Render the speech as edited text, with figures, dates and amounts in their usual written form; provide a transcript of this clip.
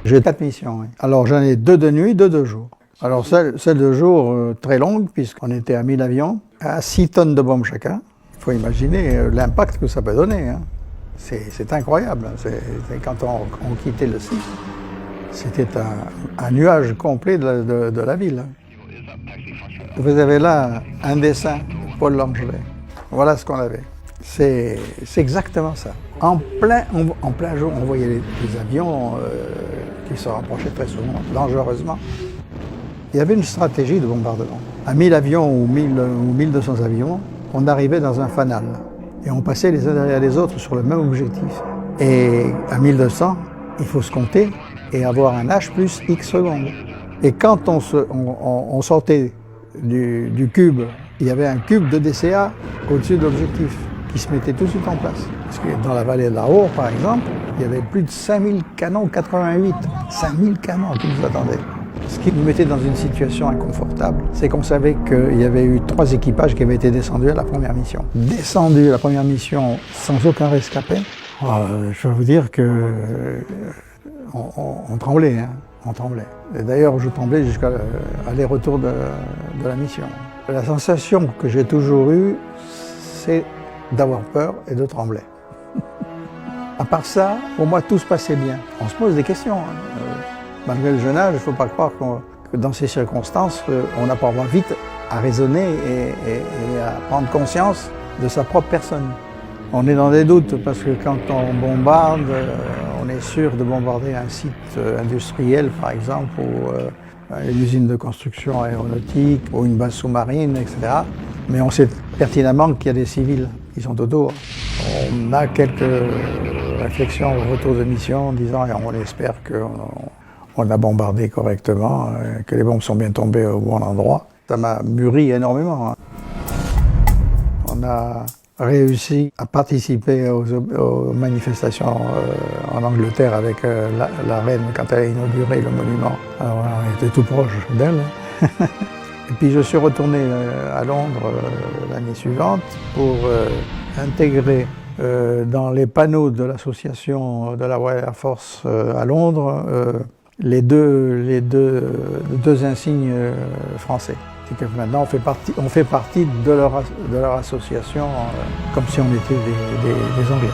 J'ai 4 missions, oui. Alors j'en ai 2 de nuit, 2 de jour. Alors celle de jour, très longue, puisqu'on était à 1000 avions, à 6 tonnes de bombes chacun. Il faut imaginer l'impact que ça peut donner, hein. C'est incroyable. Quand on quittait le site, c'était un nuage complet de la ville. Vous avez là un dessin de Paul Langelet. Voilà ce qu'on avait. C'est exactement ça. En plein jour, on voyait les avions qui se rapprochaient très souvent, dangereusement. Il y avait une stratégie de bombardement. À 1000 avions ou 1200 avions, on arrivait dans un fanal. Et on passait les uns derrière les autres sur le même objectif. Et à 1200, il faut se compter et avoir un H plus X secondes. Et quand on sortait du cube, il y avait un cube de DCA au-dessus de l'objectif qui se mettait tout de suite en place. Parce que dans la vallée de la Ruhr, par exemple, il y avait plus de 5000 canons 88. 5000 canons qui nous attendaient. Ce qui nous mettait dans une situation inconfortable, c'est qu'on savait qu'il y avait eu 3 équipages qui avaient été descendus à la première mission. Descendus à la première mission sans aucun rescapé, je vais vous dire que on tremblait, hein, on tremblait. Et d'ailleurs, je tremblais jusqu'à l'aller-retour de la mission. La sensation que j'ai toujours eue, c'est d'avoir peur et de trembler. À part ça, pour moi, tout se passait bien. On se pose des questions, hein. Malgré le jeune âge, il ne faut pas croire que dans ces circonstances, on n'a pas vite à raisonner et à prendre conscience de sa propre personne. On est dans des doutes parce que quand on bombarde, on est sûr de bombarder un site industriel, par exemple, ou une usine de construction aéronautique, ou une base sous-marine, etc. Mais on sait pertinemment qu'il y a des civils qui sont autour. On a quelques réflexions au retour de mission en disant, et on espère qu'on a bombardé correctement, que les bombes sont bien tombées au bon endroit. Ça m'a mûri énormément. On a réussi à participer aux manifestations en Angleterre avec la reine quand elle a inauguré le monument. Alors on était tout proche d'elle. Et puis je suis retourné à Londres l'année suivante pour intégrer dans les panneaux de l'association de la Royal Air Force à Londres les deux insignes français. C'est que maintenant on fait partie de leur association comme si on était des Anglais.